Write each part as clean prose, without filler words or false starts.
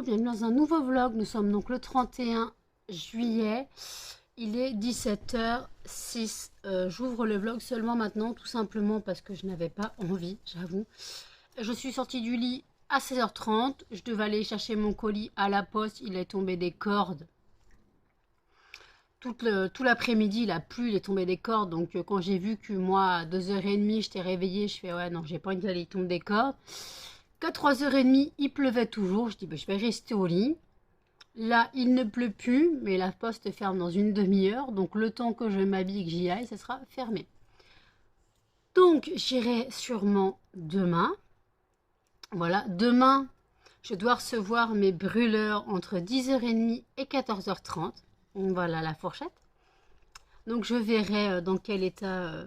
bienvenue dans un nouveau vlog. Nous sommes donc le 31 juillet, il est 17h06. J'ouvre le vlog seulement maintenant, tout simplement parce que je n'avais pas envie, j'avoue. Je suis sortie du lit à 16h30, je devais aller chercher mon colis à la poste, il est tombé des cordes. Tout l'après-midi, il a plu, il est tombé des cordes, donc quand j'ai vu que moi, à 2h30, j'étais réveillée, je fais ouais non, j'ai pas envie qu'il tombe des cordes. Qu'à 3h30, il pleuvait toujours. Je dis, bah, je vais rester au lit. Là, il ne pleut plus, mais la poste ferme dans une demi-heure. Donc, le temps que je m'habille et que j'y aille, ça sera fermé. Donc, j'irai sûrement demain. Voilà, demain, je dois recevoir mes brûleurs entre 10h30 et 14h30. Voilà la fourchette. Donc, je verrai dans quel état...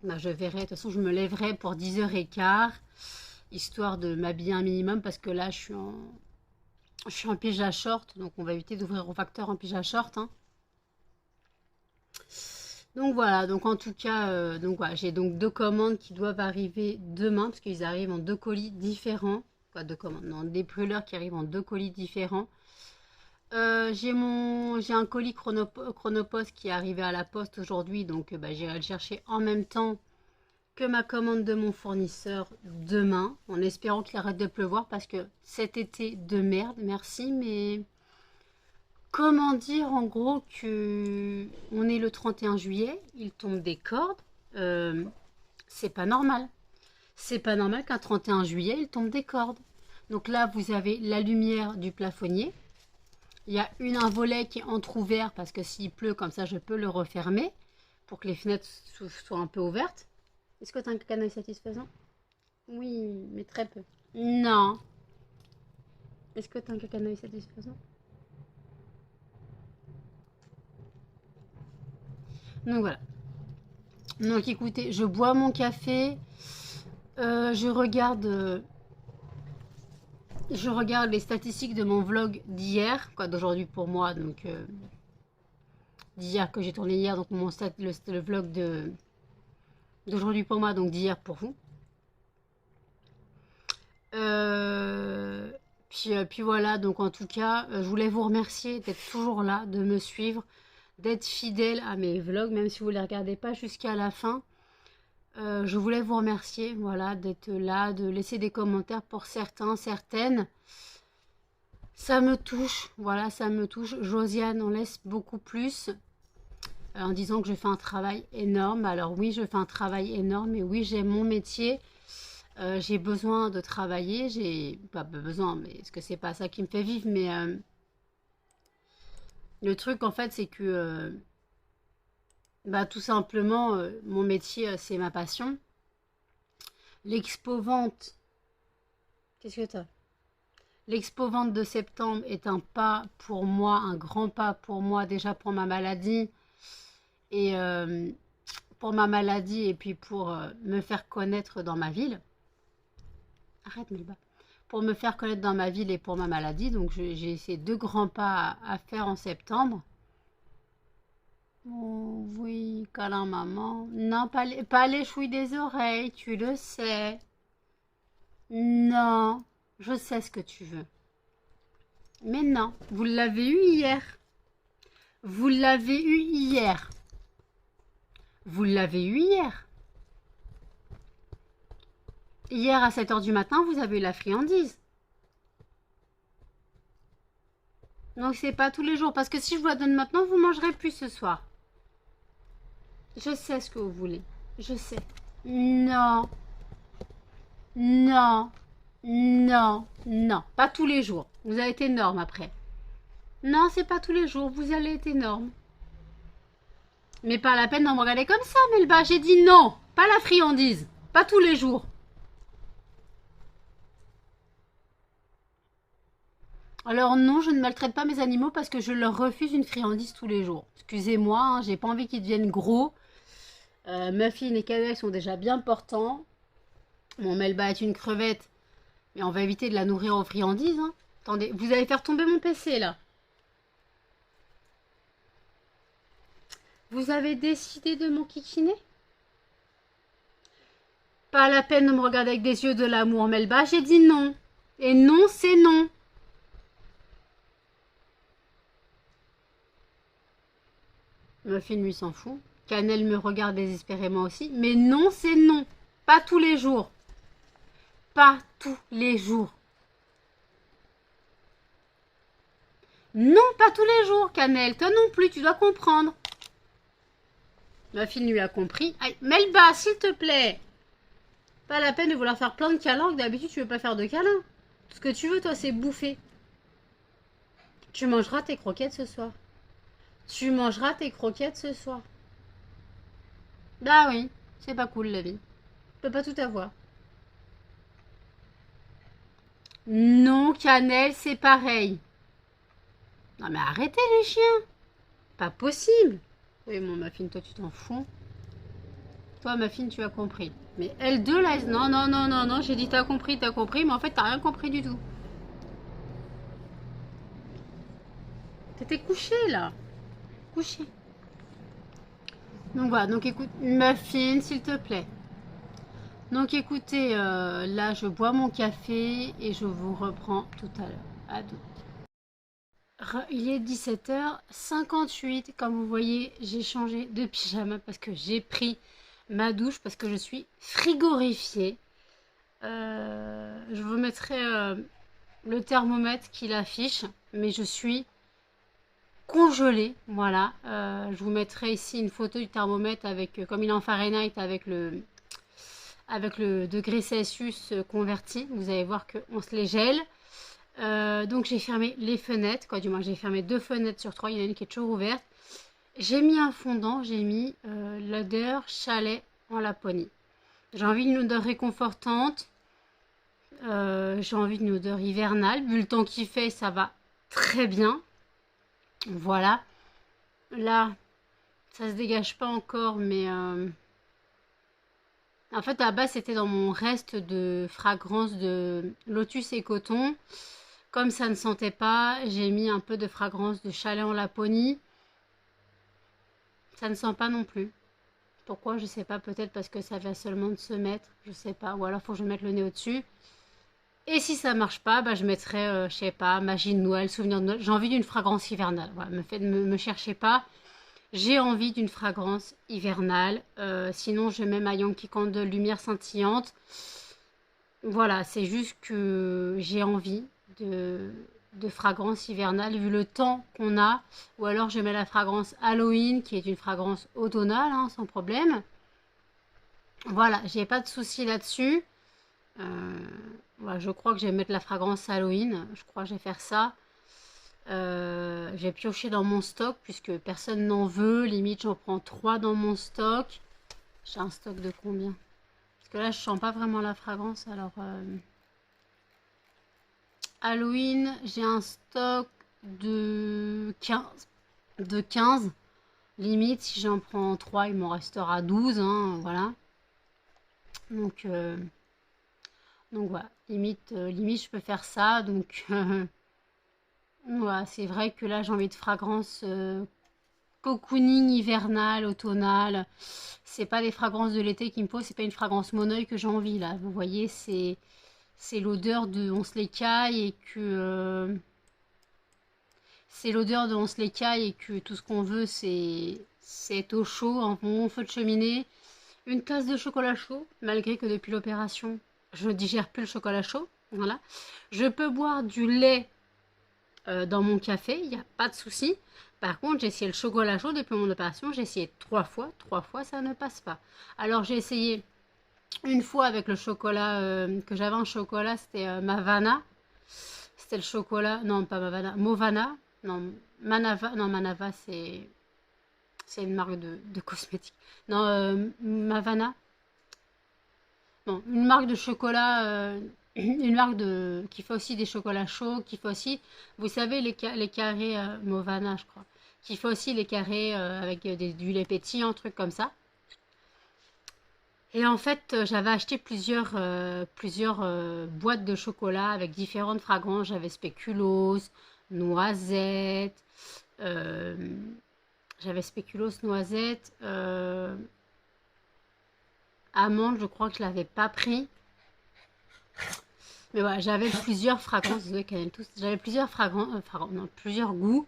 je verrai, de toute façon, je me lèverai pour 10h15. Histoire de m'habiller un minimum parce que là je suis en pyjama short, donc on va éviter d'ouvrir au facteur en pyjama short, hein. Donc voilà, donc en tout cas donc voilà, j'ai donc 2 commandes qui doivent arriver demain parce qu'ils arrivent en 2 colis différents. Quoi, 2 commandes, non, des brûleurs qui arrivent en 2 colis différents. J'ai un colis Chronopost qui est arrivé à la poste aujourd'hui, donc j'irai le chercher en même temps que ma commande de mon fournisseur demain, en espérant qu'il arrête de pleuvoir parce que cet été de merde, merci, mais comment dire en gros que on est le 31 juillet, il tombe des cordes, c'est pas normal. C'est pas normal qu'un 31 juillet, il tombe des cordes. Donc là, vous avez la lumière du plafonnier. Il y a un volet qui est entrouvert parce que s'il pleut comme ça, je peux le refermer pour que les fenêtres soient un peu ouvertes. Est-ce que tu as un canal satisfaisant? Oui, mais très peu. Non. Est-ce que tu as un canal satisfaisant? Donc voilà. Donc écoutez, je bois mon café. Je regarde les statistiques de mon vlog d'hier, quoi, d'aujourd'hui pour moi, donc d'hier que j'ai tourné hier, donc le vlog d'aujourd'hui pour moi, donc d'hier pour vous. Puis voilà, donc en tout cas, je voulais vous remercier d'être toujours là, de me suivre, d'être fidèle à mes vlogs, même si vous ne les regardez pas jusqu'à la fin. Je voulais vous remercier, voilà, d'être là, de laisser des commentaires pour certains, certaines. Ça me touche, voilà, ça me touche. Josiane en laisse beaucoup plus en disant que je fais un travail énorme. Alors oui, je fais un travail énorme et oui, j'aime mon métier. J'ai besoin de travailler, j'ai pas besoin, mais est-ce que c'est pas ça qui me fait vivre, mais le truc en fait c'est que tout simplement mon métier c'est ma passion. L'expo vente, qu'est-ce que t'as? L'expo vente de septembre est un pas pour moi, un grand pas pour moi déjà pour ma maladie et puis pour me faire connaître dans ma ville. Arrête Melba. Pour me faire connaître dans ma ville et pour ma maladie. Donc j'ai ces 2 grands pas à faire en septembre. Oh oui, câlin maman. Non, pas les chouilles des oreilles, tu le sais. Non, je sais ce que tu veux. Mais non, vous l'avez eu hier. Vous l'avez eu hier. Vous l'avez eu hier. Hier à 7h du matin, vous avez eu la friandise. Donc c'est pas tous les jours. Parce que si je vous la donne maintenant, vous mangerez plus ce soir. Je sais ce que vous voulez. Je sais. Non. Non. Non. Non. Pas tous les jours. Vous allez être énorme après. Non, c'est pas tous les jours. Vous allez être énorme. Mais pas la peine d'en me regarder comme ça, Melba. J'ai dit non. Pas la friandise. Pas tous les jours. Alors non, je ne maltraite pas mes animaux parce que je leur refuse une friandise tous les jours. Excusez-moi, hein, j'ai pas envie qu'ils deviennent gros. Muffin et Cannelle sont déjà bien portants. Mon Melba est une crevette, mais on va éviter de la nourrir aux friandises, hein. Attendez, vous allez faire tomber mon PC là. Vous avez décidé de m'enquiquiner? Pas la peine de me regarder avec des yeux de l'amour, Melba. J'ai dit non. Et non, c'est non. Muffin, lui, s'en fout. Cannelle me regarde désespérément aussi. Mais non, c'est non. Pas tous les jours. Pas tous les jours. Non, pas tous les jours, Cannelle. Toi non plus, tu dois comprendre. Muffin lui a compris. Aïe, Melba, s'il te plaît. Pas la peine de vouloir faire plein de câlins. D'habitude, tu veux pas faire de câlins. Tout ce que tu veux, toi, c'est bouffer. Tu mangeras tes croquettes ce soir. Tu mangeras tes croquettes ce soir. Bah oui, c'est pas cool la vie. Tu peux pas tout avoir. Non, Cannelle, c'est pareil. Non mais arrêtez les chiens. Pas possible. Oui, mon Muffin, toi tu t'en fous. Toi, Muffin, tu as compris. Mais elles deux là, non, non, non, non, non, j'ai dit t'as compris, mais en fait t'as rien compris du tout. T'étais couché là. Couché. Donc voilà, donc écoute, Muffin, s'il te plaît. Donc écoutez, là je bois mon café et je vous reprends tout à l'heure. À tout. Il est 17h58. Comme vous voyez, j'ai changé de pyjama parce que j'ai pris ma douche parce que je suis frigorifiée. Je vous mettrai le thermomètre qui l'affiche, mais je suis congelée. Voilà. Je vous mettrai ici une photo du thermomètre avec, comme il est en Fahrenheit, avec le degré Celsius converti. Vous allez voir qu'on se les gèle. Donc j'ai fermé les fenêtres, du moins j'ai fermé 2 fenêtres sur 3, il y en a une qui est toujours ouverte. J'ai mis un fondant, j'ai mis l'odeur chalet en Laponie. J'ai envie d'une odeur réconfortante, j'ai envie d'une odeur hivernale. Vu le temps qu'il fait, ça va très bien. Voilà. Là, ça se dégage pas encore, mais en fait à la base c'était dans mon reste de fragrance de lotus et coton. Comme ça ne sentait pas, j'ai mis un peu de fragrance de chalet en Laponie. Ça ne sent pas non plus. Pourquoi? Je sais pas. Peut-être parce que ça vient seulement de se mettre. Je sais pas. Ou alors faut que je mette le nez au-dessus. Et si ça marche pas, bah, je mettrai, je sais pas, magie de Noël, souvenir de Noël. J'ai envie d'une fragrance hivernale. Voilà, me cherchez pas. J'ai envie d'une fragrance hivernale. Sinon, je mets ma Yankee Candle lumière scintillante. Voilà, c'est juste que j'ai envie de fragrance hivernale vu le temps qu'on a. Ou alors je mets la fragrance Halloween qui est une fragrance automnale, hein, sans problème. Voilà, j'ai pas de souci là-dessus. Voilà, je crois que je vais mettre la fragrance Halloween. Je crois que je vais faire ça. J'ai pioché dans mon stock puisque personne n'en veut. Limite, j'en prends 3 dans mon stock. J'ai un stock de combien? Parce que là, je sens pas vraiment la fragrance. Alors, Halloween, j'ai un stock de 15. De 15. Limite, si j'en prends 3, il m'en restera 12. Hein, voilà. Donc voilà. Limite, je peux faire ça. Donc, voilà, c'est vrai que là, j'ai envie de fragrance cocooning hivernale, automnale. C'est pas des fragrances de l'été qu'il me faut. C'est pas une fragrance mon oeil que j'ai envie, là. Vous voyez, c'est l'odeur de on se les caille et que c'est l'odeur de on se les caille et que tout ce qu'on veut c'est être au chaud, un bon feu de cheminée, une tasse de chocolat chaud, malgré que depuis l'opération je ne digère plus le chocolat chaud. Voilà. Je peux boire du lait dans mon café, il n'y a pas de souci. Par contre, j'ai essayé le chocolat chaud depuis mon opération, j'ai essayé 3 fois, ça ne passe pas. Alors j'ai essayé une fois avec le chocolat, que j'avais un chocolat, c'était Mavana. C'était le chocolat, non pas Mavana, Movana. Non, Manava, non Manava c'est une marque de cosmétiques. Non, Mavana. Non, une marque de chocolat, une marque qui fait aussi des chocolats chauds, qui fait aussi, vous savez, les carrés Movana, je crois. Qui fait aussi les carrés avec du lait pétillant, un truc comme ça. Et en fait, j'avais acheté plusieurs boîtes de chocolat avec différentes fragrances. J'avais spéculoos, noisette, euh, j'avais spéculoos, noisette, amande, je crois que je l'avais pas pris. Mais voilà, j'avais plusieurs fragrances, désolé, tous. J'avais plusieurs fragrances, non, plusieurs goûts.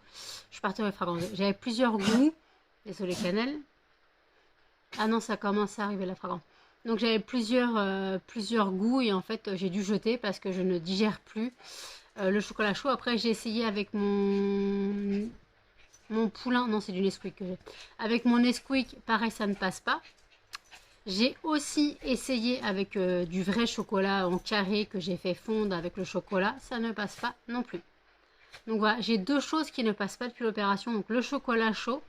Je suis partie dans les fragrances. J'avais plusieurs goûts. Désolé, cannelle. Ah non, ça commence à arriver la fragrance. Donc j'avais plusieurs goûts et en fait j'ai dû jeter parce que je ne digère plus le chocolat chaud. Après j'ai essayé avec mon poulain, non c'est du Nesquik que j'ai. Avec mon Nesquik, pareil ça ne passe pas. J'ai aussi essayé avec du vrai chocolat en carré que j'ai fait fondre avec le chocolat, ça ne passe pas non plus. Donc voilà, j'ai deux choses qui ne passent pas depuis l'opération, donc le chocolat chaud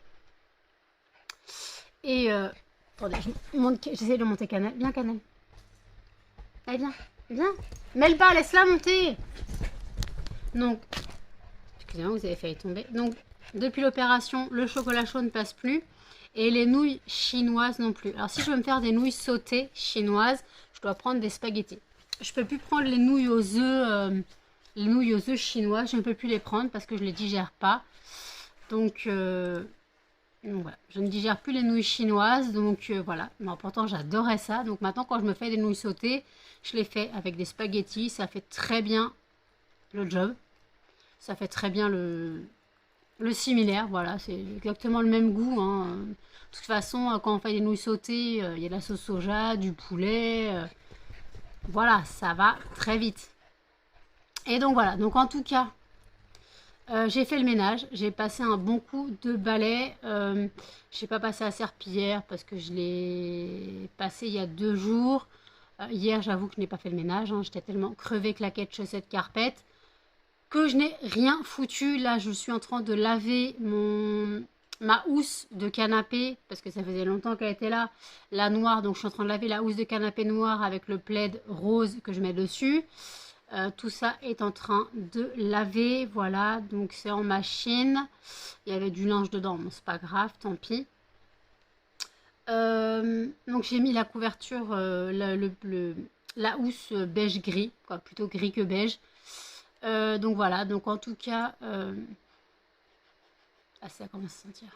et attendez, j'essaie de monter Cannelle. Viens Cannelle. Allez viens, viens. Melba, laisse-la monter. Donc, excusez-moi, vous avez failli tomber. Donc, depuis l'opération, le chocolat chaud ne passe plus. Et les nouilles chinoises non plus. Alors, si je veux me faire des nouilles sautées chinoises, je dois prendre des spaghettis. Je peux plus prendre les nouilles aux œufs chinoises. Je ne peux plus les prendre parce que je les digère pas. Donc voilà, je ne digère plus les nouilles chinoises, donc voilà. Mais pourtant, j'adorais ça. Donc maintenant, quand je me fais des nouilles sautées, je les fais avec des spaghettis. Ça fait très bien le job. Ça fait très bien le similaire. Voilà, c'est exactement le même goût. Hein. De toute façon, quand on fait des nouilles sautées, il y a de la sauce soja, du poulet. Voilà, ça va très vite. Et donc voilà, donc en tout cas, j'ai fait le ménage, j'ai passé un bon coup de balai. Je n'ai pas passé la serpillière parce que je l'ai passé il y a 2 jours. Hier, j'avoue que je n'ai pas fait le ménage. Hein. J'étais tellement crevée, claquette, chaussettes, carpette, que je n'ai rien foutu. Là, je suis en train de laver ma housse de canapé parce que ça faisait longtemps qu'elle était là. La noire, donc je suis en train de laver la housse de canapé noire avec le plaid rose que je mets dessus. Tout ça est en train de laver, voilà, donc c'est en machine. Il y avait du linge dedans, bon c'est pas grave, tant pis. Donc j'ai mis la couverture, la housse beige gris, quoi, plutôt gris que beige. Donc voilà, donc en tout cas, ah ça commence à se sentir.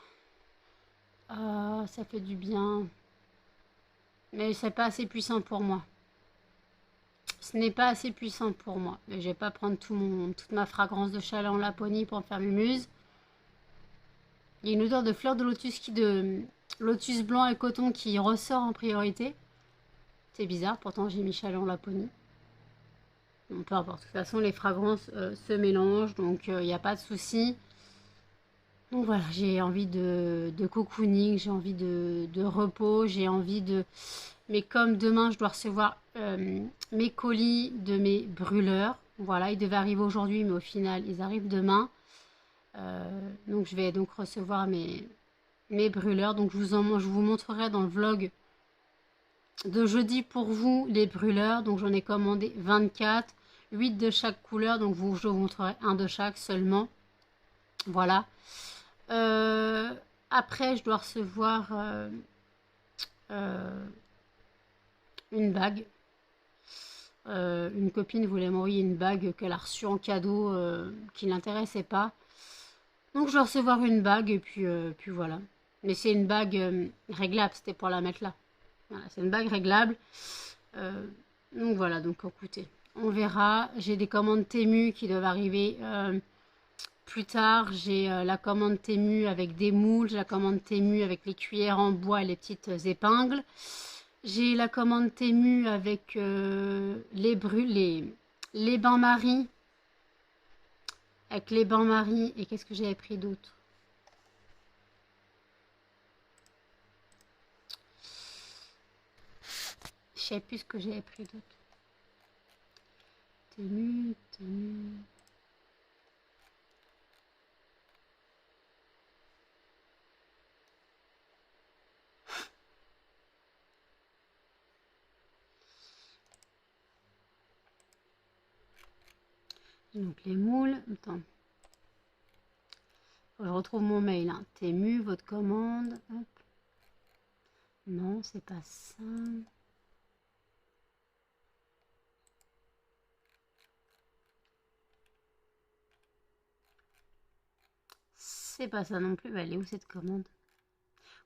Ah, ça fait du bien, mais c'est pas assez puissant pour moi. Ce n'est pas assez puissant pour moi. Mais je vais pas prendre toute ma fragrance de Chaleur en Laponie pour en faire mumuse. Il y a une odeur de fleur de lotus blanc et coton qui ressort en priorité. C'est bizarre, pourtant j'ai mis Chaleur en Laponie. Bon, peu importe. De toute façon, les fragrances se mélangent, donc il n'y a pas de souci. Donc voilà, j'ai envie de cocooning, j'ai envie de repos, j'ai envie de... Mais comme demain, je dois recevoir mes colis de mes brûleurs. Voilà, ils devaient arriver aujourd'hui, mais au final, ils arrivent demain. Donc je vais donc recevoir mes brûleurs. Donc je vous montrerai dans le vlog de jeudi pour vous les brûleurs. Donc j'en ai commandé 24, 8 de chaque couleur. Donc je vous montrerai un de chaque seulement. Voilà. Après, je dois recevoir une bague. Une copine voulait m'envoyer une bague qu'elle a reçue en cadeau qui ne l'intéressait pas. Donc je dois recevoir une bague et puis voilà. Mais c'est une bague réglable, c'était pour la mettre là. Voilà, c'est une bague réglable. Donc voilà, donc écoutez, on verra. J'ai des commandes Temu qui doivent arriver plus tard. J'ai la commande Temu avec des moules, j'ai la commande Temu avec les cuillères en bois et les petites épingles. J'ai la commande Temu avec les bains-maries. Avec les bains-maries. Et qu'est-ce que j'avais pris d'autre? Je sais plus ce que j'avais pris d'autre. Temu. Donc les moules. Attends. Je retrouve mon mail. Hein. Temu, votre commande. Hop. Non, c'est pas ça. C'est pas ça non plus. Bah, elle est où cette commande?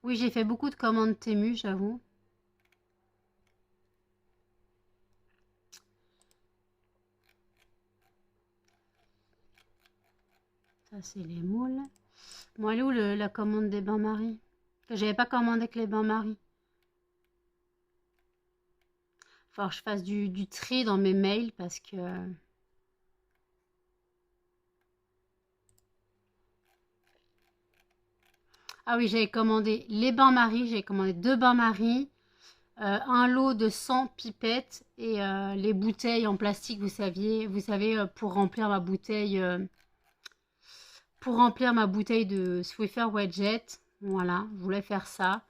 Oui, j'ai fait beaucoup de commandes Temu, j'avoue. Ça, c'est les moules. Bon, elle est où la commande des bains-maries? que j'avais pas commandé que les bains-maries. Faut que je fasse du tri dans mes mails parce que... Ah oui, j'avais commandé les bains-maries, j'ai commandé 2 bains-maries, un lot de 100 pipettes et les bouteilles en plastique, vous savez, pour remplir ma bouteille de Swiffer Wedget. Voilà, je voulais faire ça.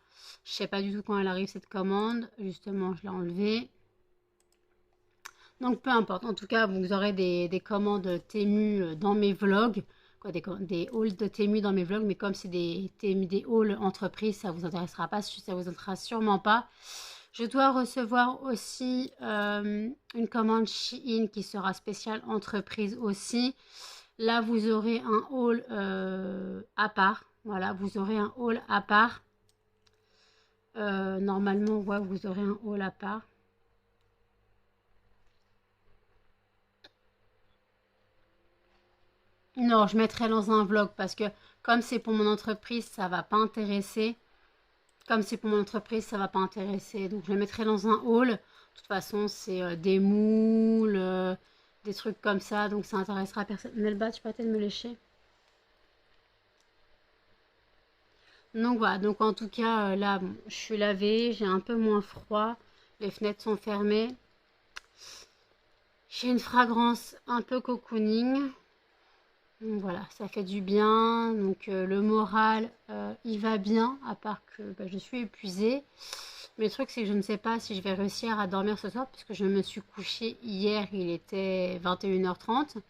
Je sais pas du tout quand elle arrive cette commande. Justement, je l'ai enlevée. Donc peu importe. En tout cas, vous aurez des commandes Temu dans mes vlogs. Quoi, des hauls de Temu dans mes vlogs. Mais comme c'est des hauls entreprises, ça vous intéressera pas. Ça vous intéressera sûrement pas. Je dois recevoir aussi une commande Shein qui sera spéciale entreprise aussi. Là, vous aurez un haul à part. Voilà, vous aurez un haul à part. Normalement, ouais, vous aurez un haul à part. Non, je mettrai dans un vlog parce que comme c'est pour mon entreprise, ça va pas intéresser. Comme c'est pour mon entreprise, ça va pas intéresser. Donc, je le mettrai dans un haul. De toute façon, c'est des moules, des trucs comme ça. Donc, ça intéressera personne. Melba, tu peux peut-être me lécher? Donc voilà, donc en tout cas, là, bon, je suis lavée, j'ai un peu moins froid, les fenêtres sont fermées. J'ai une fragrance un peu cocooning. Donc voilà, ça fait du bien. Donc le moral, il va bien, à part que bah, je suis épuisée. Mais le truc, c'est que je ne sais pas si je vais réussir à dormir ce soir, puisque je me suis couchée hier, il était 21h30,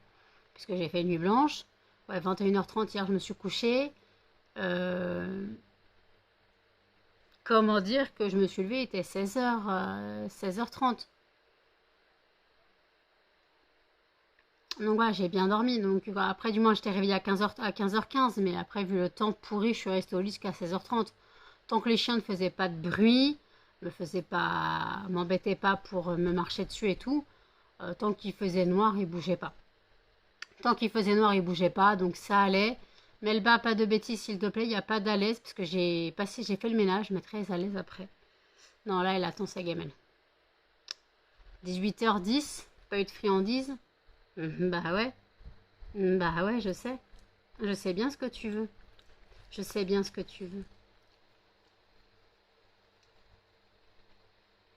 puisque j'ai fait une nuit blanche. Ouais, 21h30, hier, je me suis couchée. Euh, Comment dire que je me suis levée, il était 16h, 16h30. Donc voilà, j'ai bien dormi. Donc voilà, après, du moins, j'étais réveillée à 15h15. Mais après, vu le temps pourri, je suis restée au lit jusqu'à 16h30. Tant que les chiens ne faisaient pas de bruit, m'embêtaient pas pour me marcher dessus et tout. Tant qu'il faisait noir, ils bougeaient pas. Tant qu'il faisait noir, ils bougeaient pas. Donc ça allait. Melba, pas de bêtises, s'il te plaît. Il n'y a pas d'à l'aise parce que j'ai fait le ménage. Je mettrai les à l'aise après. Non, là, elle attend sa gamelle. 18h10, pas eu de friandises. Bah ouais. Bah ouais, je sais. Je sais bien ce que tu veux. Je sais bien ce que tu veux.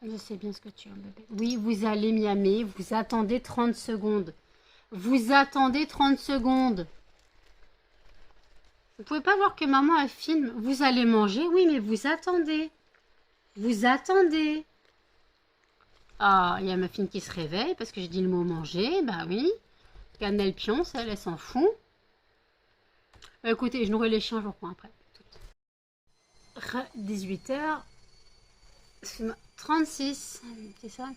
Je sais bien ce que tu veux, bébé. Oui, vous allez Miami. Vous attendez 30 secondes. Vous attendez 30 secondes. Vous pouvez pas voir que maman elle filme. Vous allez manger. Oui, mais vous attendez. Vous attendez. Ah, il y a ma fille qui se réveille parce que je dis le mot manger. Bah oui. Cannelle pionce, elle s'en fout. Bah, écoutez, je nourris les chiens, je reprends après. 18h. 36. C'est ça.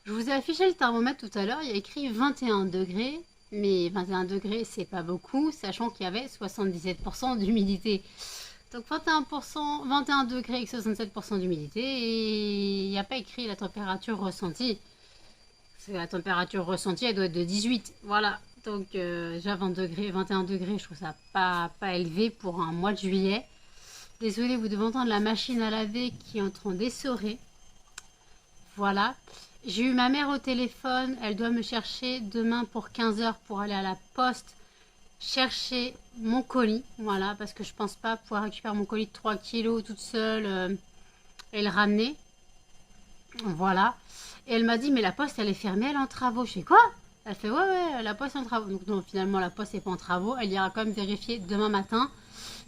Je vous ai affiché le thermomètre tout à l'heure. Il y a écrit 21 degrés. Mais 21 degrés, c'est pas beaucoup, sachant qu'il y avait 77% d'humidité. Donc 21 degrés avec 67% d'humidité. Et il n'y a pas écrit la température ressentie. La température ressentie, elle doit être de 18. Voilà. Donc déjà 21 degrés, je trouve ça pas élevé pour un mois de juillet. Désolée, vous devez entendre la machine à laver qui est en train d'essorer. Voilà. J'ai eu ma mère au téléphone. Elle doit me chercher demain pour 15h pour aller à la poste chercher mon colis. Voilà, parce que je pense pas pouvoir récupérer mon colis de 3 kilos toute seule et le ramener. Voilà. Et elle m'a dit, mais la poste, elle est fermée, elle est en travaux. Je fais quoi? Elle fait, ouais, la poste est en travaux. Donc non, finalement, la poste n'est pas en travaux. Elle ira quand même vérifier demain matin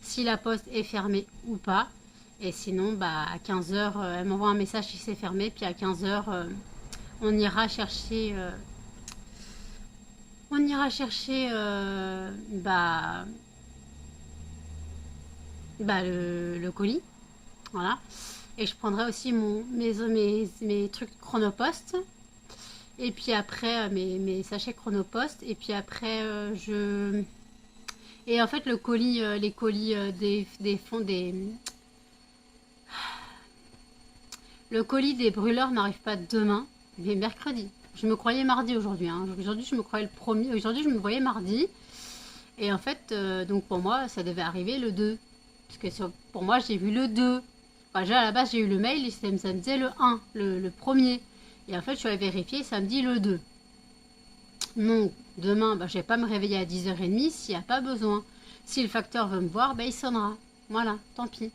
si la poste est fermée ou pas. Et sinon, bah, à 15h, elle m'envoie un message si c'est fermé. Puis à 15h, on ira chercher... le colis. Voilà. Et je prendrai aussi mes trucs Chronopost. Et puis après, mes sachets Chronopost. Et puis après, Et en fait, le colis, les colis des fonds des... Le colis des brûleurs n'arrive pas demain, mais mercredi. Je me croyais mardi aujourd'hui. Hein. Aujourd'hui, je me croyais le premier. Aujourd'hui, je me voyais mardi. Et en fait, donc pour moi, ça devait arriver le 2. Parce que pour moi, j'ai vu le 2. Enfin, déjà, à la base, j'ai eu le mail et ça me disait le 1, le premier. Et en fait, je suis allée vérifier, ça me dit le 2. Donc, demain, bah, je vais pas me réveiller à 10h30 s'il n'y a pas besoin. Si le facteur veut me voir, bah, il sonnera. Voilà, tant pis.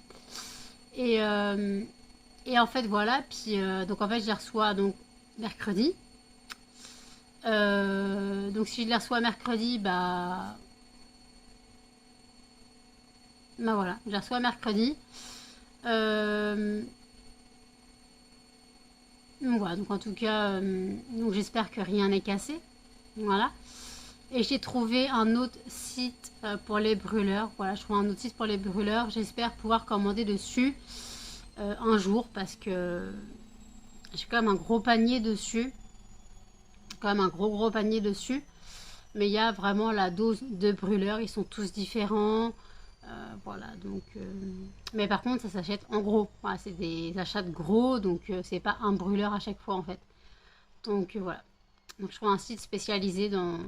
Et, euh, et en fait, voilà. Puis, donc, en fait, je les reçois donc, mercredi. Donc, si je les reçois mercredi, bah voilà, je les reçois mercredi. Donc voilà, donc en tout cas, donc j'espère que rien n'est cassé. Voilà. Et j'ai trouvé un autre site pour les brûleurs. Voilà, je trouve un autre site pour les brûleurs. J'espère pouvoir commander dessus un jour parce que j'ai quand même un gros panier dessus. Quand même un gros panier dessus. Mais il y a vraiment la dose de brûleurs. Ils sont tous différents. Voilà, donc... Mais par contre, ça s'achète en gros. Voilà, c'est des achats de gros. Donc, c'est pas un brûleur à chaque fois, en fait. Donc, voilà. Donc, je trouve un site spécialisé dans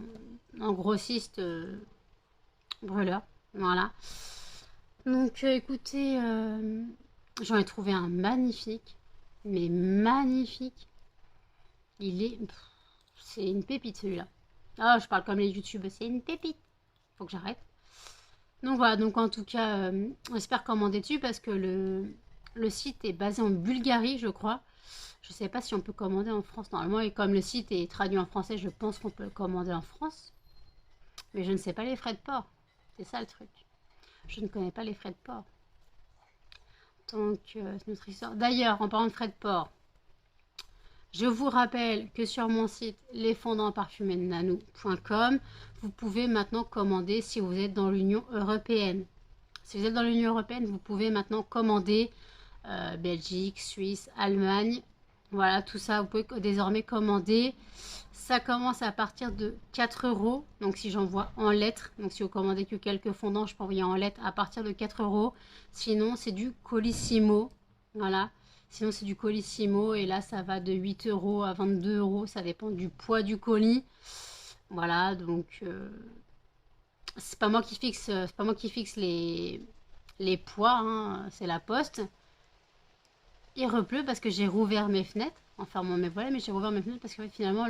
grossiste brûleur. Voilà. Donc, écoutez, j'en ai trouvé un magnifique. Mais magnifique. Il est... C'est une pépite, celui-là. Ah, je parle comme les youtubeurs. C'est une pépite. Faut que j'arrête. Donc voilà, donc en tout cas, j'espère commander dessus parce que le site est basé en Bulgarie, je crois. Je ne sais pas si on peut commander en France normalement. Et comme le site est traduit en français, je pense qu'on peut le commander en France. Mais je ne sais pas les frais de port. C'est ça le truc. Je ne connais pas les frais de port. Donc, c'est notre histoire. D'ailleurs, en parlant de frais de port, je vous rappelle que sur mon site lesfondantparfumésnanou.com, vous pouvez maintenant commander si vous êtes dans l'Union européenne. Si vous êtes dans l'Union européenne, vous pouvez maintenant commander Belgique, Suisse, Allemagne. Voilà, tout ça, vous pouvez désormais commander. Ça commence à partir de 4 euros. Donc, si j'envoie en lettres, donc si vous commandez que quelques fondants, je peux envoyer en lettres à partir de 4 euros. Sinon, c'est du Colissimo. Voilà. Sinon, c'est du Colissimo. Et là, ça va de 8 euros à 22 euros. Ça dépend du poids du colis. Voilà, donc... c'est pas moi qui fixe, les poids, hein, c'est la poste. Il repleut parce que j'ai rouvert mes fenêtres en fermant mes volets, mais j'ai rouvert mes fenêtres parce que finalement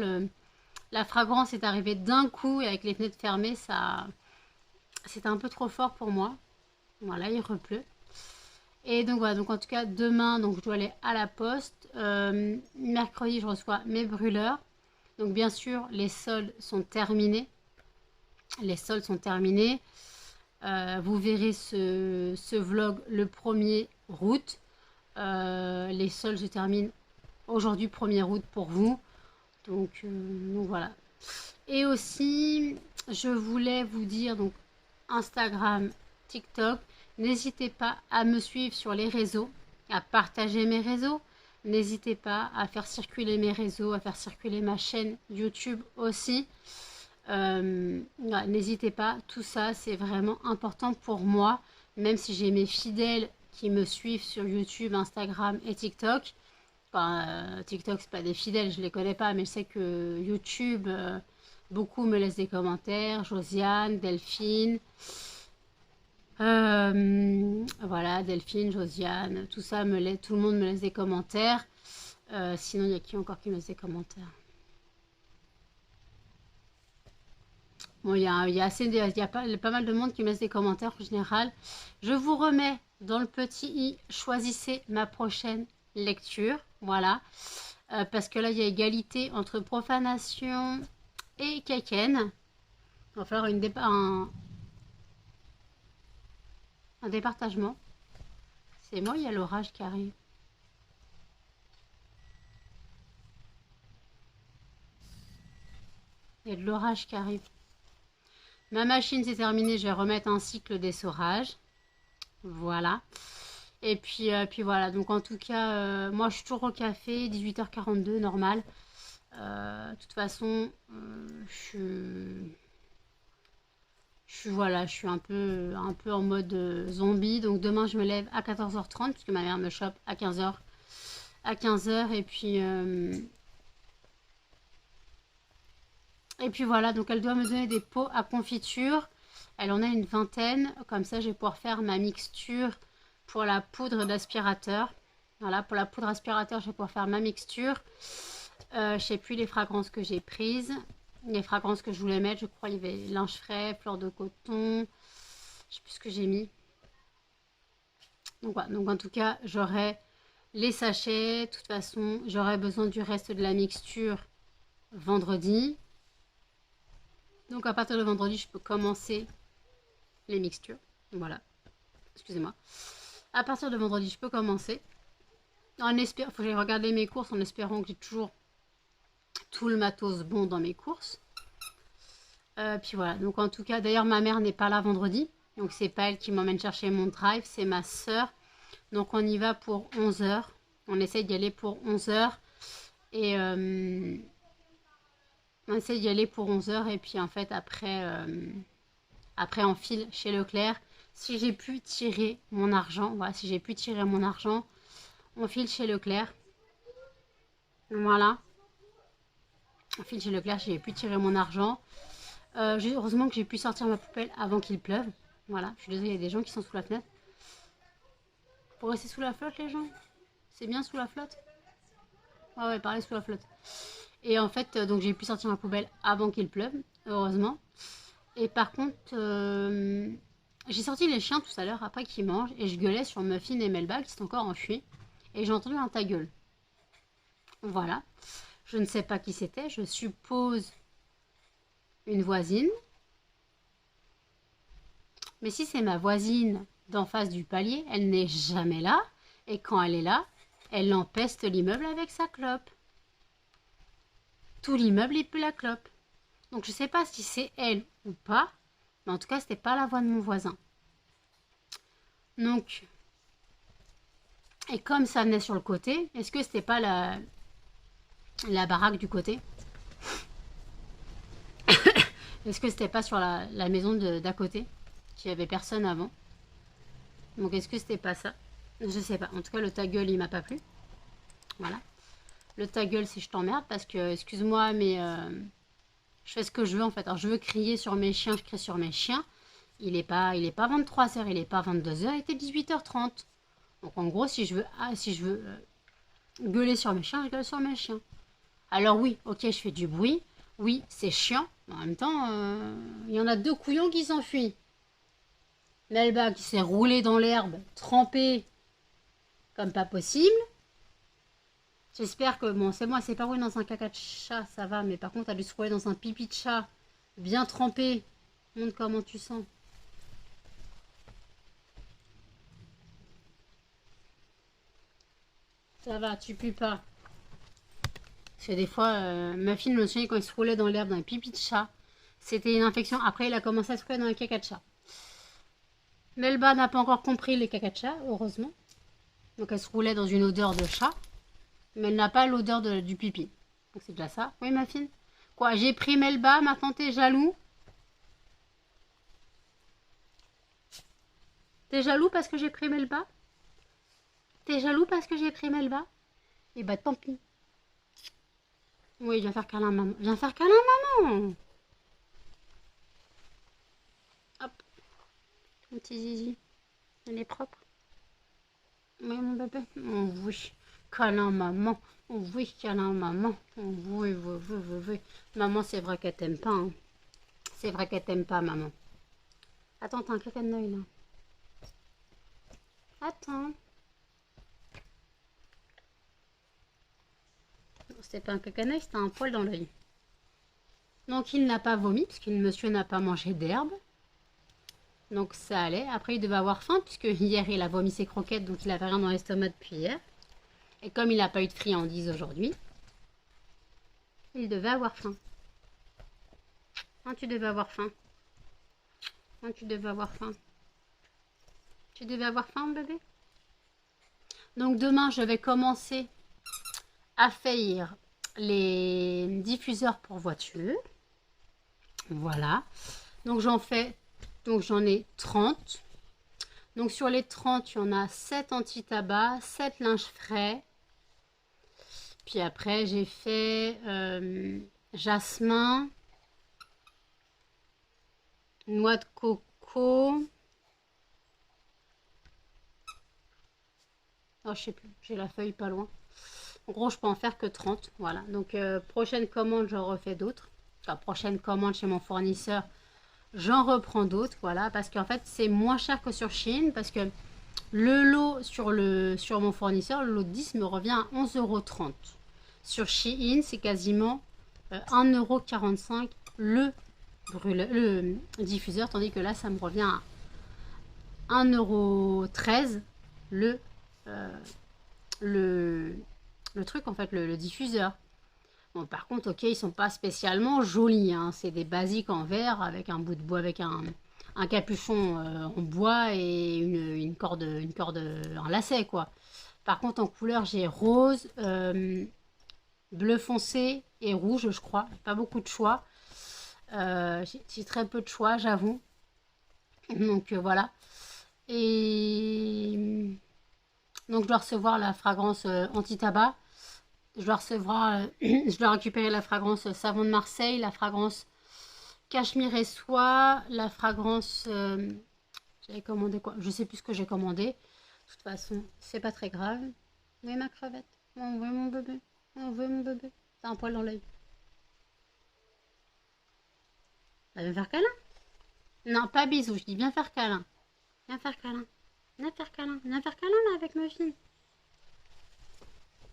la fragrance est arrivée d'un coup et avec les fenêtres fermées, ça c'était un peu trop fort pour moi. Voilà, il repleut. Et donc voilà, donc en tout cas demain, donc je dois aller à la poste. Mercredi, je reçois mes brûleurs. Donc bien sûr, les soldes sont terminés. Les soldes sont terminés. Vous verrez ce vlog le 1er août. Les soldes se terminent aujourd'hui 1er août pour vous. Donc voilà. Et aussi, je voulais vous dire, donc Instagram, TikTok, n'hésitez pas à me suivre sur les réseaux, à partager mes réseaux. N'hésitez pas à faire circuler mes réseaux, à faire circuler ma chaîne YouTube aussi. Ouais, n'hésitez pas, tout ça c'est vraiment important pour moi, même si j'ai mes fidèles qui me suivent sur YouTube, Instagram et TikTok. Enfin, TikTok c'est pas des fidèles, je les connais pas, mais je sais que YouTube, beaucoup me laissent des commentaires. Josiane, Delphine, voilà, Delphine, Josiane, tout ça tout le monde me laisse des commentaires. Sinon, il y a qui encore qui me laisse des commentaires? Bon, il y a pas mal de monde qui me laisse des commentaires en général. Je vous remets dans le petit i, choisissez ma prochaine lecture. Voilà. Parce que là, il y a égalité entre profanation et Kaken. Il va falloir un départagement. C'est moi, il y a l'orage qui arrive. Il y a de l'orage qui arrive. Ma machine c'est terminé, je vais remettre un cycle d'essorage. Voilà. Et puis voilà, donc en tout cas, moi je suis toujours au café, 18h42, normal. De toute façon, voilà, je suis un peu en mode zombie. Donc demain je me lève à 14h30, puisque ma mère me chope à 15h. Et puis voilà, donc elle doit me donner des pots à confiture. Elle en a une vingtaine. Comme ça, je vais pouvoir faire ma mixture pour la poudre d'aspirateur. Voilà, pour la poudre aspirateur, je vais pouvoir faire ma mixture. Je sais plus les fragrances que j'ai prises. Les fragrances que je voulais mettre, je crois il y avait linge frais, fleur de coton. Je sais plus ce que j'ai mis. Donc voilà, donc en tout cas, j'aurai les sachets. De toute façon, j'aurai besoin du reste de la mixture vendredi. Donc à partir de vendredi, je peux commencer les mixtures. Voilà, excusez-moi. À partir de vendredi, je peux commencer. En espérant, faut que j'aille regarder mes courses en espérant que j'ai toujours tout le matos bon dans mes courses. Puis voilà, donc en tout cas, d'ailleurs ma mère n'est pas là vendredi. Donc c'est pas elle qui m'emmène chercher mon drive, c'est ma soeur. Donc on y va pour 11 h. On essaye d'y aller pour 11 h. Et on essaye d'y aller pour 11 h. Et puis en fait après on file chez Leclerc. Si j'ai pu tirer mon argent, voilà, si j'ai pu tirer mon argent, on file chez Leclerc. Voilà. On file chez Leclerc, j'ai pu tirer mon argent. Heureusement que j'ai pu sortir ma poubelle avant qu'il pleuve. Voilà, je suis désolée, il y a des gens qui sont sous la fenêtre. Pour rester sous la flotte, les gens? C'est bien sous la flotte? Ah ouais, parlez sous la flotte. Et en fait, donc j'ai pu sortir ma poubelle avant qu'il pleuve, heureusement. Et par contre, j'ai sorti les chiens tout à l'heure après qu'ils mangent et je gueulais sur Muffin et Melba qui sont encore enfuis. Et j'ai entendu un ta gueule. Voilà. Je ne sais pas qui c'était, je suppose une voisine. Mais si c'est ma voisine d'en face du palier, elle n'est jamais là. Et quand elle est là, elle empeste l'immeuble avec sa clope. Tout l'immeuble est plus la clope. Donc je ne sais pas si c'est elle ou pas. Mais en tout cas, c'était pas la voix de mon voisin. Donc, et comme ça venait sur le côté, est-ce que c'était pas la baraque du côté? Est-ce que c'était pas sur la maison d'à côté? Qu'il n'y avait personne avant. Donc est-ce que c'était pas ça? Je sais pas. En tout cas, le ta gueule, il m'a pas plu. Voilà. Le ta gueule, si je t'emmerde, parce que, excuse-moi, mais je fais ce que je veux en fait. Alors je veux crier sur mes chiens, je crie sur mes chiens. Il est pas 23 h, il est pas 22 h, il était 18 h 30. Donc en gros, si je veux gueuler sur mes chiens, je gueule sur mes chiens. Alors oui, ok, je fais du bruit. Oui, c'est chiant. En même temps, il y en a deux couillons qui s'enfuient. Melba qui s'est roulée dans l'herbe, trempée comme pas possible. J'espère que, bon, c'est moi, c'est pas roulé dans un caca de chat, ça va, mais par contre, elle a dû se rouler dans un pipi de chat, bien trempé. Montre comment tu sens. Ça va, tu pues pas. Parce que des fois, ma fille me souviens quand il se roulait dans l'herbe dans un pipi de chat, c'était une infection. Après, il a commencé à se rouler dans un caca de chat. Melba n'a pas encore compris les caca de chat, heureusement. Donc elle se roulait dans une odeur de chat. Mais elle n'a pas l'odeur du pipi. Donc c'est déjà ça. Oui, ma fille. Quoi, j'ai pris Melba, maintenant t'es jaloux? T'es jaloux parce que j'ai pris Melba? T'es jaloux parce que j'ai pris Melba? Eh bah tant pis. Oui, viens faire câlin maman. Viens faire câlin maman. Hop. Mon petit zizi. Elle est propre. Oui, mon bébé. Oh, oui. Câlin maman. Oh, oui, câlin maman. Oh, oui, oui, oui, oui, oui. Maman, c'est vrai qu'elle t'aime pas. Hein. C'est vrai qu'elle t'aime pas, maman. Attends, t'as un caca de l'œil là. Attends. C'était pas un caca de l'œil, c'était un poil dans l'œil. Donc il n'a pas vomi, puisque le monsieur n'a pas mangé d'herbe. Donc ça allait. Après, il devait avoir faim, puisque hier, il a vomi ses croquettes, donc il avait rien dans l'estomac depuis hier. Et comme il n'a pas eu de friandises aujourd'hui, il devait avoir faim. Hein, tu devais avoir faim. Hein, tu devais avoir faim. Tu devais avoir faim, bébé? Donc demain, je vais commencer à faire les diffuseurs pour voiture. Voilà. Donc j'en ai 30. Donc sur les 30, il y en a 7 anti-tabac, 7 linges frais. Puis après, j'ai fait jasmin, Noix de coco. Oh, je sais plus, j'ai la feuille pas loin. En gros, je peux en faire que 30. Voilà. Donc, prochaine commande, j'en refais d'autres. Enfin, prochaine commande chez mon fournisseur, j'en reprends d'autres. Voilà. Parce qu'en fait, c'est moins cher que sur Shein. Parce que le lot sur mon fournisseur, le lot de 10 me revient à 11,30 €. Sur Shein, c'est quasiment 1,45 € le diffuseur. Tandis que là, ça me revient à 1,13 € le, euh, le, le truc, en fait, le diffuseur. Bon, par contre, ok, ils sont pas spécialement jolis, hein. C'est des basiques en verre avec un bout de bois, avec un capuchon en bois et une corde, un lacet, quoi. Par contre, en couleur, j'ai rose, bleu foncé et rouge, je crois. Pas beaucoup de choix. J'ai très peu de choix, j'avoue. Donc voilà. Et donc je dois recevoir la fragrance anti-tabac. Je dois recevoir, je dois récupérer la fragrance savon de Marseille, la fragrance cachemire et soie, la fragrance, j'avais commandé quoi? Je sais plus ce que j'ai commandé. De toute façon, c'est pas très grave. Oui, ma crevette. Oui, mon bébé. Oui, mon bébé. T'as un poil dans l'œil. Viens faire câlin? Non, pas bisous. Je dis viens faire câlin. Viens faire câlin. Viens faire câlin. Viens faire câlin là avec ma fille.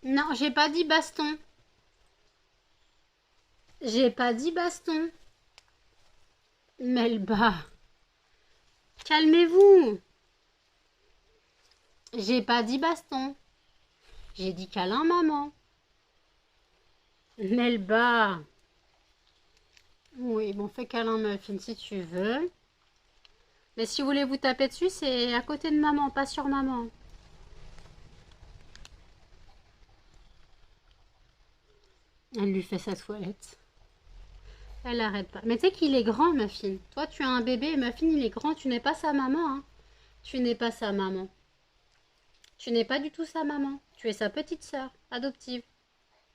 Non, j'ai pas dit baston. J'ai pas dit baston. Melba, calmez-vous. J'ai pas dit baston. J'ai dit câlin, maman. Melba. Oui, bon, fais câlin, Muffin, si tu veux. Mais si vous voulez vous taper dessus, c'est à côté de maman, pas sur maman. Elle lui fait sa toilette. Elle arrête pas. Mais tu sais qu'il est grand, Muffin. Toi, tu as un bébé, Muffin, il est grand. Tu n'es pas sa maman, hein. Tu n'es pas sa maman. Tu n'es pas du tout sa maman. Tu es sa petite sœur adoptive.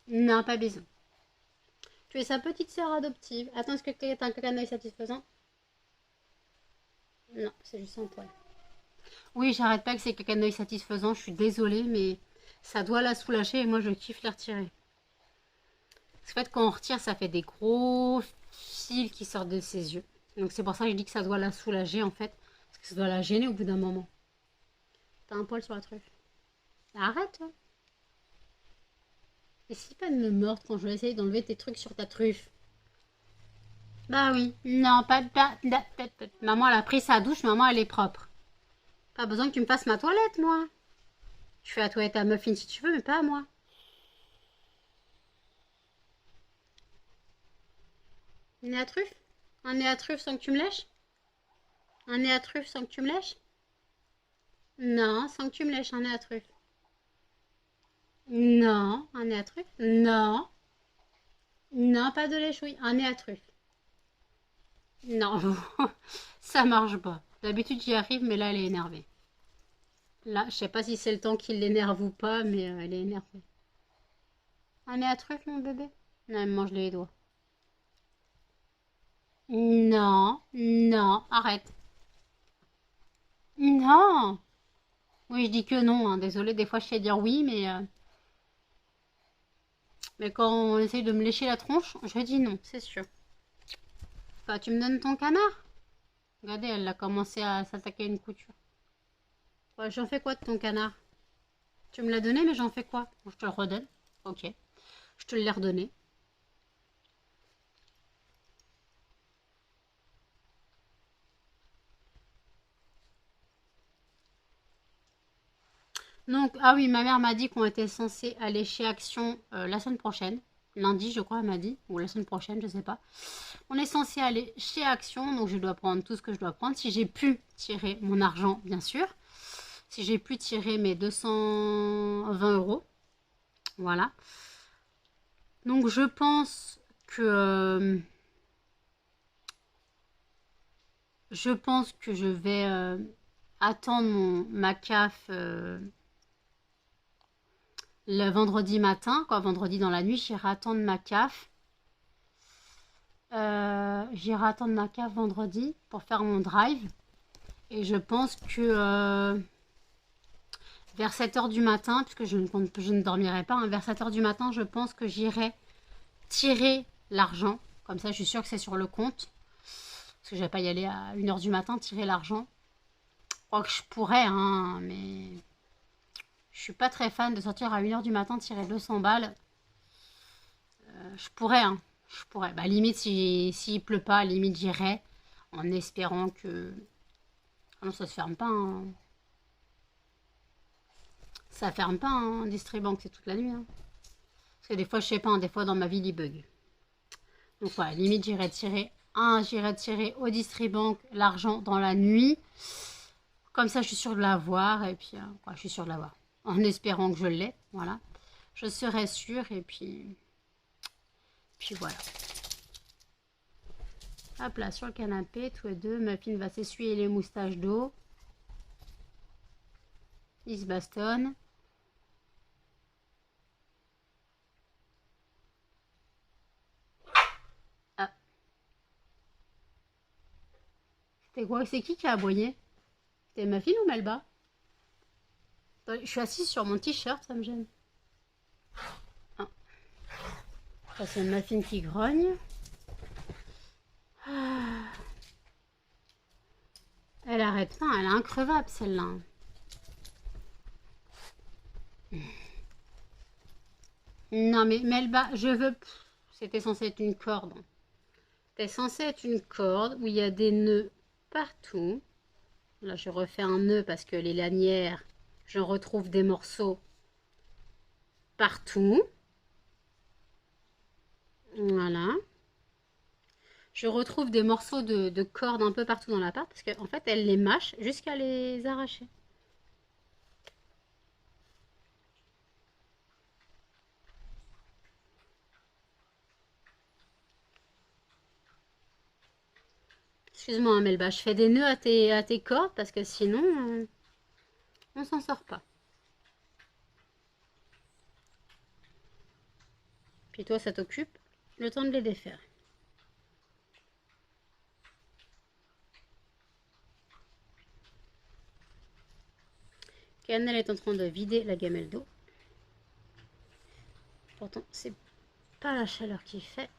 Non, pas bisous. Tu es sa petite sœur adoptive. Attends, est-ce que tu as un caca satisfaisant? Non, c'est juste un poil. Oui, j'arrête pas que c'est caca satisfaisant. Je suis désolée, mais ça doit la soulager et moi, je kiffe les retirer. Parce qu'en fait, quand on retire, ça fait des gros fils qui sortent de ses yeux. Donc c'est pour ça que je dis que ça doit la soulager, en fait. Parce que ça doit la gêner au bout d'un moment. T'as un poil sur la truffe. Arrête, toi. Essaye pas de me mordre quand je vais essayer d'enlever tes trucs sur ta truffe. Bah oui. Non, pas de... Maman, elle a pris sa douche, maman, elle est propre. Pas besoin que tu me fasses ma toilette, moi. Tu fais la toilette à Muffin si tu veux, mais pas à moi. Un nez à truffe? Un nez à truffe sans que tu me lèches? Un nez à truffe sans que tu me lèches? Non, sans que tu me lèches un nez à truffe. Non, un nez à truffe? Non. Non, pas de lèche-ouille, un nez à truffe. Non, ça marche pas. D'habitude, j'y arrive, mais là, elle est énervée. Là, je sais pas si c'est le temps qui l'énerve ou pas, mais elle est énervée. Un nez à truffe, mon bébé? Non, elle me mange les doigts. Non, non, arrête. Non. Oui, je dis que non, hein. Désolée, des fois je sais dire oui, mais quand on essaye de me lécher la tronche, je dis non, c'est sûr. Bah, tu me donnes ton canard? Regardez, elle a commencé à s'attaquer à une couture. Ouais, j'en fais quoi de ton canard? Tu me l'as donné, mais j'en fais quoi? Je te le redonne. Ok. Je te l'ai redonné. Donc, ah oui, ma mère m'a dit qu'on était censé aller chez Action la semaine prochaine. Lundi, je crois, elle m'a dit. Ou la semaine prochaine, je sais pas. On est censé aller chez Action, donc je dois prendre tout ce que je dois prendre. Si j'ai pu tirer mon argent, bien sûr. Si j'ai pu tirer mes 220 €. Voilà. Donc je pense que je vais attendre ma CAF le vendredi matin, quoi, vendredi dans la nuit, j'irai attendre ma CAF. J'irai attendre ma cave vendredi pour faire mon drive. Et je pense que vers 7 heures du matin, puisque je ne dormirai pas, hein, vers 7 heures du matin, je pense que j'irai tirer l'argent. Comme ça, je suis sûre que c'est sur le compte. Parce que je ne vais pas y aller à 1 heure du matin, tirer l'argent. Je crois que je pourrais, hein, mais je suis pas très fan de sortir à 1 heure du matin, tirer 200 balles. Je pourrais, hein. Je pourrais. Bah, limite, s'il pleut pas, limite, j'irai. En espérant que... Ah non, ça se ferme pas, hein. Ça ferme pas, hein, Distribank, c'est toute la nuit. Hein. Parce que des fois, je sais pas, hein, des fois dans ma ville, il bug. Donc voilà, limite, j'irai tirer au Distribank l'argent dans la nuit. Comme ça, je suis sûre de l'avoir. Et puis, je suis sûre de l'avoir. En espérant que je l'ai, voilà. Je serai sûre et puis voilà. Hop là, sur le canapé, tous les deux. Muffin va s'essuyer les moustaches d'eau. Il se bastonne. Ah. C'était quoi? C'est qui a aboyé? C'était Muffin ou Melba? Je suis assise sur mon t-shirt, ça me gêne. Ah. Ça, c'est Muffin qui grogne. Ah. Elle arrête pas, elle est increvable celle-là. Non mais Melba, je veux... C'était censé être une corde. C'était censé être une corde où il y a des nœuds partout. Là je refais un nœud parce que les lanières, je retrouve des morceaux partout. Voilà. Je retrouve des morceaux de corde un peu partout dans l'appart parce qu'en fait elle les mâche jusqu'à les arracher. Excuse-moi, Melba, je fais des nœuds à tes cordes parce que sinon, on s'en sort pas. Puis toi, ça t'occupe le temps de les défaire. Cannelle est en train de vider la gamelle d'eau. Pourtant, c'est pas la chaleur qu'il fait.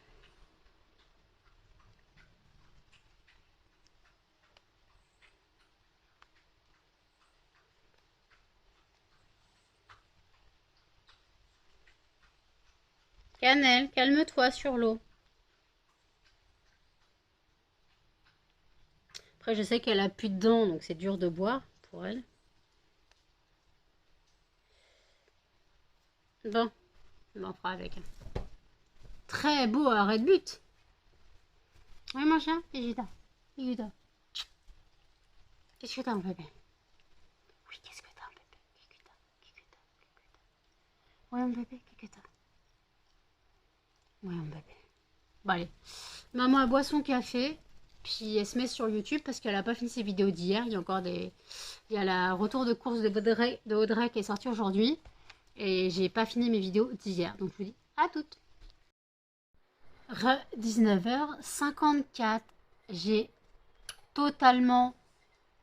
Cannelle, calme-toi sur l'eau. Après, je sais qu'elle a plus de dents, donc c'est dur de boire pour elle. Bon, on fera avec. Très beau arrêt de but. Oui, mon chien, Igita. Igita. Qu'est-ce que t'as, mon bébé? Oui, qu'est-ce que t'as, mon bébé? Kikuta, Kikuta, Kikuta. Oui, mon bébé, Kikuta. Oui, mon bébé. Bon, allez. Maman, elle boit son café. Puis elle se met sur YouTube parce qu'elle n'a pas fini ses vidéos d'hier. Il y a encore des... Il y a la retour de course de Audrey qui est sortie aujourd'hui. Et j'ai pas fini mes vidéos d'hier. Donc je vous dis à toutes. 19h54. J'ai totalement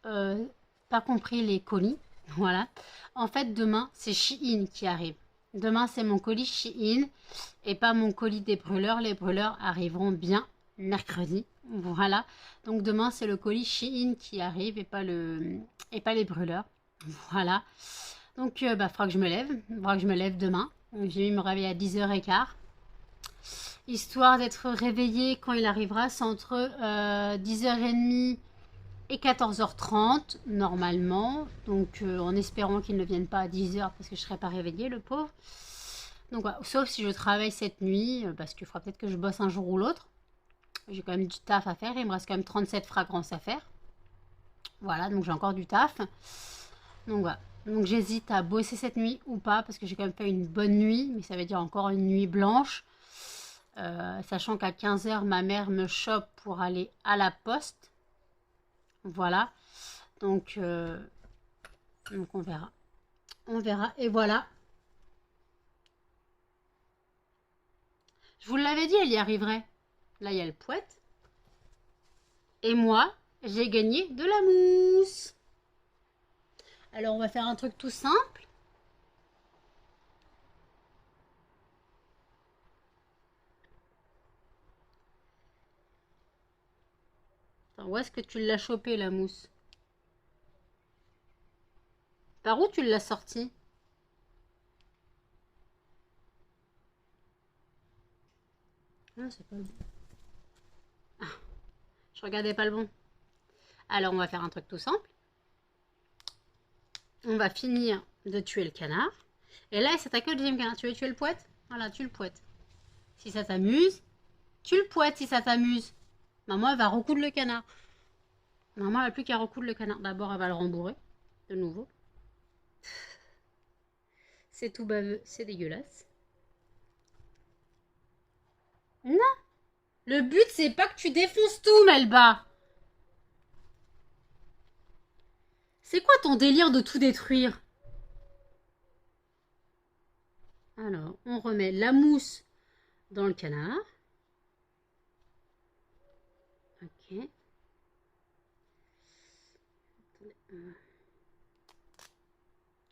pas compris les colis. Voilà. En fait, demain, c'est Shein qui arrive. Demain, c'est mon colis Shein et pas mon colis des brûleurs. Les brûleurs arriveront bien mercredi. Voilà. Donc demain, c'est le colis Shein qui arrive et pas les brûleurs. Voilà. Donc, faudra que je me lève. Faudra que je me lève demain. J'ai mis me réveiller à 10h15. Histoire d'être réveillée quand il arrivera. C'est entre 10h30 et 14h30 normalement. Donc, en espérant qu'il ne vienne pas à 10h parce que je ne serai pas réveillée, le pauvre. Donc, voilà. Sauf si je travaille cette nuit parce qu'il faudra peut-être que je bosse un jour ou l'autre. J'ai quand même du taf à faire. Il me reste quand même 37 fragrances à faire. Voilà, donc j'ai encore du taf. Donc voilà. Donc j'hésite à bosser cette nuit ou pas parce que j'ai quand même fait une bonne nuit, mais ça veut dire encore une nuit blanche. Sachant qu'à 15h, ma mère me chope pour aller à la poste. Voilà. Donc on verra. On verra. Et voilà. Je vous l'avais dit, elle y arriverait. Là, il y a le poète. Et moi, j'ai gagné de la mousse. Alors, on va faire un truc tout simple. Attends, où est-ce que tu l'as chopé, la mousse? Par où tu l'as sortie? Ah, c'est pas le bon. Ah, je regardais pas le bon. Alors, on va faire un truc tout simple. On va finir de tuer le canard. Et là, il s'attaque au deuxième canard. Tu veux tuer le poète? Voilà, tu le poètes. Si ça t'amuse, tu le poètes si ça t'amuse. Maman, elle va recoudre le canard. Maman, elle n'a plus qu'à recoudre le canard. D'abord, elle va le rembourrer. De nouveau. C'est tout baveux, c'est dégueulasse. Non, le but, c'est pas que tu défonces tout, Melba. C'est quoi ton délire de tout détruire? Alors, on remet la mousse dans le canard. Ok.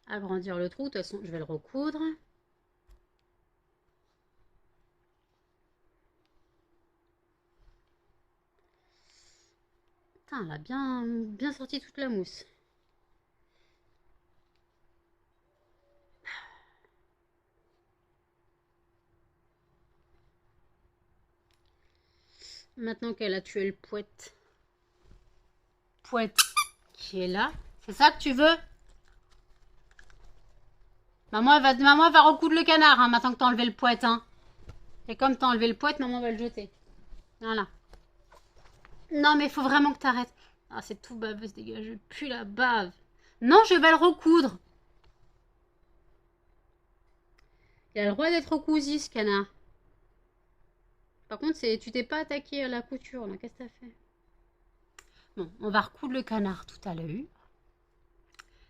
Agrandir le trou. De toute façon, je vais le recoudre. Putain, elle a bien sorti toute la mousse. Maintenant qu'elle a tué le poète qui est là, c'est ça que tu veux? Maman, elle va recoudre le canard, hein, maintenant que t'as enlevé le poète. Hein. Et comme t'as enlevé le poète, maman va le jeter. Voilà. Non, mais il faut vraiment que t'arrêtes. Ah, c'est tout baveux, ce dégage. Je pue la bave. Non, je vais le recoudre. Il a le droit d'être recousu, ce canard. Par contre, tu t'es pas attaqué à la couture, là. Qu'est-ce que t'as fait? Bon, on va recoudre le canard tout à l'heure.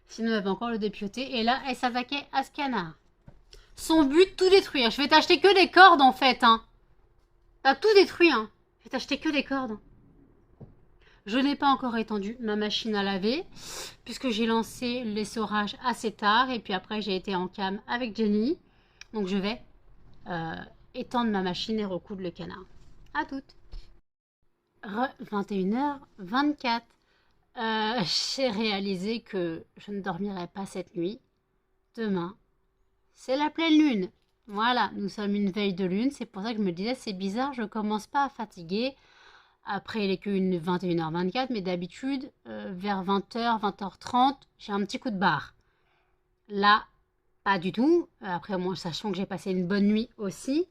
Sinon, elle va encore le dépioter. Et là, elle s'attaquait à ce canard. Son but, tout détruire. Je vais t'acheter que des cordes, en fait. Hein. T'as tout détruit. Hein. Je vais t'acheter que des cordes. Je n'ai pas encore étendu ma machine à laver, puisque j'ai lancé l'essorage assez tard. Et puis après, j'ai été en cam avec Jenny. Donc, je vais étendre ma machine et recoudre le canard. À toutes. 21h24. J'ai réalisé que je ne dormirai pas cette nuit. Demain, c'est la pleine lune. Voilà, nous sommes une veille de lune. C'est pour ça que je me disais, c'est bizarre, je commence pas à fatiguer. Après, il est que 21h24, mais d'habitude, vers 20h, 20h30, j'ai un petit coup de barre. Là, pas du tout. Après, moi, sachant que j'ai passé une bonne nuit aussi.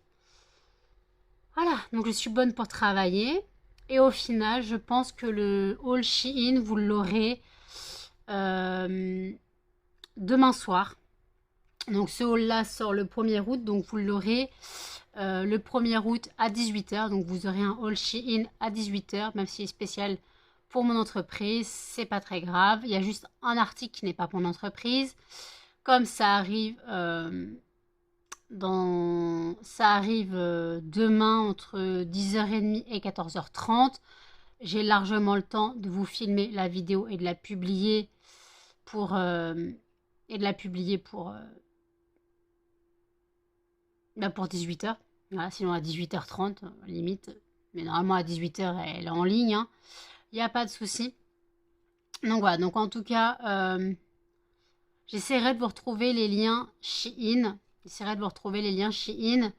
Voilà, donc je suis bonne pour travailler. Et au final, je pense que le haul Shein, vous l'aurez demain soir. Donc ce haul-là sort le 1er août, donc vous l'aurez le 1er août à 18h. Donc vous aurez un haul Shein à 18h, même s'il est spécial pour mon entreprise. C'est pas très grave. Il y a juste un article qui n'est pas pour mon entreprise. Comme ça arrive... ça arrive demain entre 10h30 et 14h30. J'ai largement le temps de vous filmer la vidéo et de la publier pour 18h. Voilà, sinon à 18h30 limite, mais normalement à 18h elle est en ligne. Hein. Il n'y a pas de souci. Donc voilà, donc en tout cas, j'essaierai de vous retrouver les liens Shein. J'essaierai de vous retrouver les liens Shein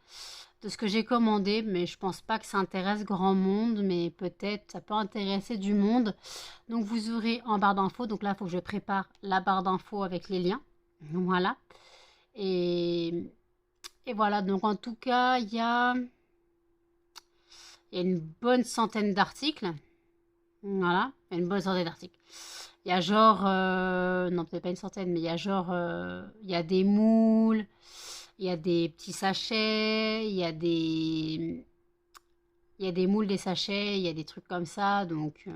de ce que j'ai commandé, mais je pense pas que ça intéresse grand monde, mais peut-être ça peut intéresser du monde. Donc vous aurez en barre d'infos, donc là il faut que je prépare la barre d'infos avec les liens. Voilà. Et voilà, donc en tout cas, il y a une bonne centaine d'articles. Voilà, il y a une bonne centaine d'articles. Il y a genre, non peut-être pas une centaine, mais il y a genre, il y a des moules, il y a des petits sachets, il y a des moules, des sachets, il y a des trucs comme ça. Donc,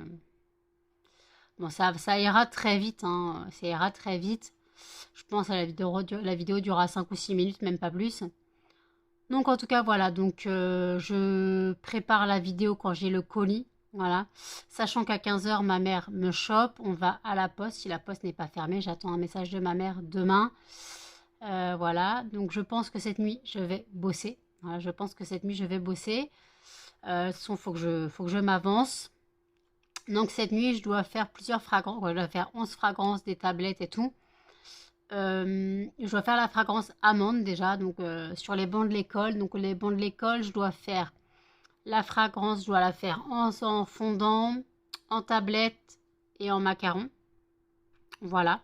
bon, ça ira très vite. Hein, ça ira très vite. Je pense que la vidéo durera 5 ou 6 minutes, même pas plus. Donc en tout cas voilà, donc je prépare la vidéo quand j'ai le colis, voilà. Sachant qu'à 15 h ma mère me chope, on va à la poste, si la poste n'est pas fermée, j'attends un message de ma mère demain. Voilà, donc je pense que cette nuit je vais bosser, voilà, je pense que cette nuit je vais bosser. De toute façon, faut que je m'avance. Donc cette nuit je dois faire plusieurs fragrances, je dois faire 11 fragrances, des tablettes et tout. Je dois faire la fragrance amande déjà, donc sur les bancs de l'école. Donc les bancs de l'école, je dois faire la fragrance, je dois la faire en fondant, en tablette et en macaron. Voilà.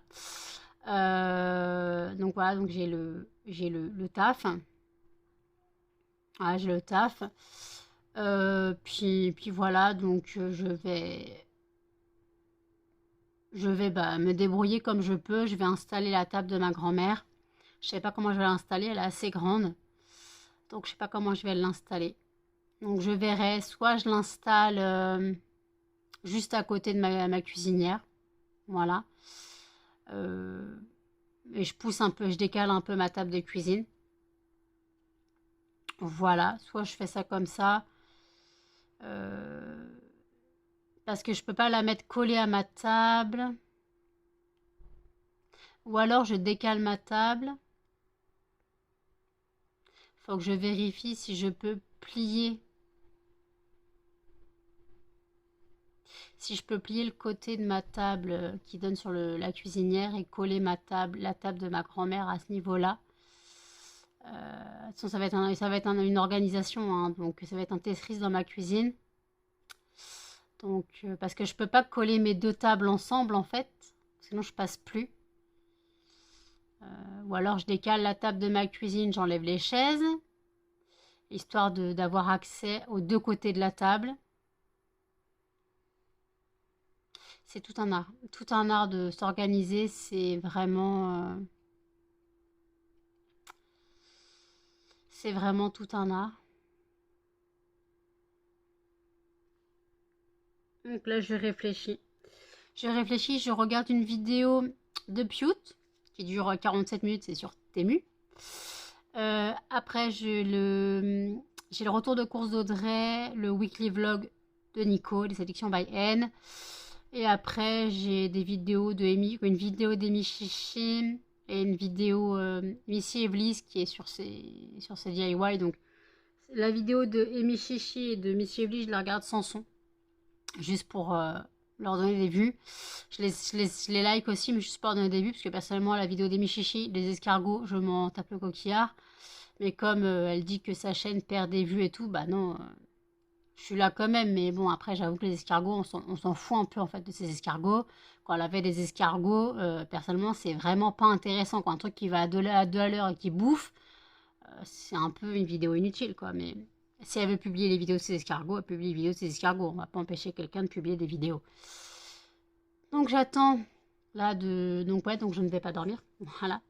Donc voilà, donc j'ai le taf. Voilà, j'ai le taf. Puis voilà, donc je vais me débrouiller comme je peux. Je vais installer la table de ma grand-mère. Je sais pas comment je vais l'installer, elle est assez grande. Donc je sais pas comment je vais l'installer. Donc je verrai, soit je l'installe juste à côté de ma cuisinière. Voilà. Et je pousse un peu, je décale un peu ma table de cuisine. Voilà. Soit je fais ça comme ça. Parce que je peux pas la mettre collée à ma table. Ou alors je décale ma table. Faut que je vérifie si je peux plier. Si je peux plier le côté de ma table qui donne sur la cuisinière et coller la table de ma grand-mère à ce niveau-là. De toute façon, ça va être une organisation, hein, donc ça va être un Tetris dans ma cuisine. Donc, parce que je peux pas coller mes deux tables ensemble en fait, sinon je passe plus. Ou alors je décale la table de ma cuisine, j'enlève les chaises, histoire d'avoir accès aux deux côtés de la table. C'est tout un art de s'organiser, c'est vraiment tout un art. Donc là, je réfléchis. Je regarde une vidéo de Piout qui dure 47 minutes, c'est sur Temu. Après, j'ai le retour de course d'Audrey, le weekly vlog de Nico, les addictions by N. Et après, j'ai des vidéos de Amy, une vidéo d'Amy Chichi et une vidéo Missy Evlis qui est sur ses DIY. Donc, la vidéo de Amy Chichi et de Missy Evlis, je la regarde sans son, juste pour leur donner des vues. Je les like aussi, mais juste pour leur donner des vues, parce que personnellement, la vidéo d'Amy Chichi, des escargots, je m'en tape le coquillard. Mais comme elle dit que sa chaîne perd des vues et tout, bah non, je suis là quand même. Mais bon, après, j'avoue que les escargots, on s'en fout un peu en fait de ces escargots. Quand elle avait des escargots, personnellement, c'est vraiment pas intéressant. Quand un truc qui va à 2 à l'heure et qui bouffe, c'est un peu une vidéo inutile, quoi. Mais si elle veut publier les vidéos de ses escargots, elle publie les vidéos de ses escargots. On va pas empêcher quelqu'un de publier des vidéos. Donc j'attends là donc ouais, donc je ne vais pas dormir. Voilà.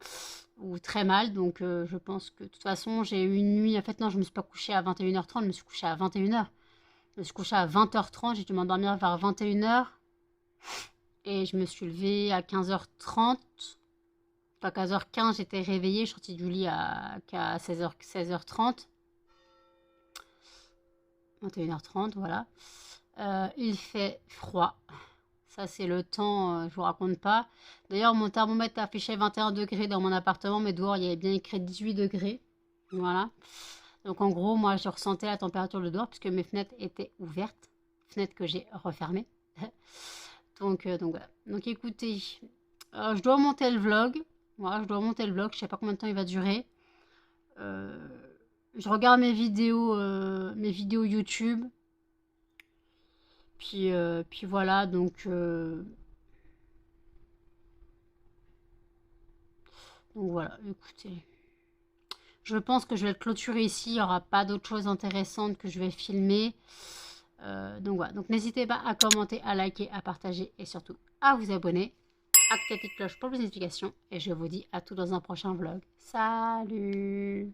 Ou très mal, donc je pense que de toute façon j'ai eu une nuit, en fait non, je me suis pas couchée à 21h30, je me suis couchée à 21h. Je me suis couchée à 20h30, j'ai dû m'endormir vers 21h. Et je me suis levée à 15h30. Enfin 15h15, j'étais réveillée, je suis sortie du lit à 16h30. 21h30, voilà. Il fait froid. Ça, c'est le temps, je vous raconte pas. D'ailleurs, mon thermomètre affichait 21 degrés dans mon appartement, mais dehors, il y avait bien écrit 18 degrés. Voilà. Donc, en gros, moi, je ressentais la température de dehors, puisque mes fenêtres étaient ouvertes. Fenêtres que j'ai refermées. donc voilà. Donc, écoutez, je dois monter le vlog. Voilà, je dois monter le vlog. Je sais pas combien de temps il va durer. Je regarde mes vidéos YouTube. Puis voilà, donc voilà, écoutez. Je pense que je vais le clôturer ici, il n'y aura pas d'autres choses intéressantes que je vais filmer. Donc voilà, donc n'hésitez pas à commenter, à liker, à partager et surtout à vous abonner. Activez la petite cloche pour plus de notifications et je vous dis à tous dans un prochain vlog. Salut!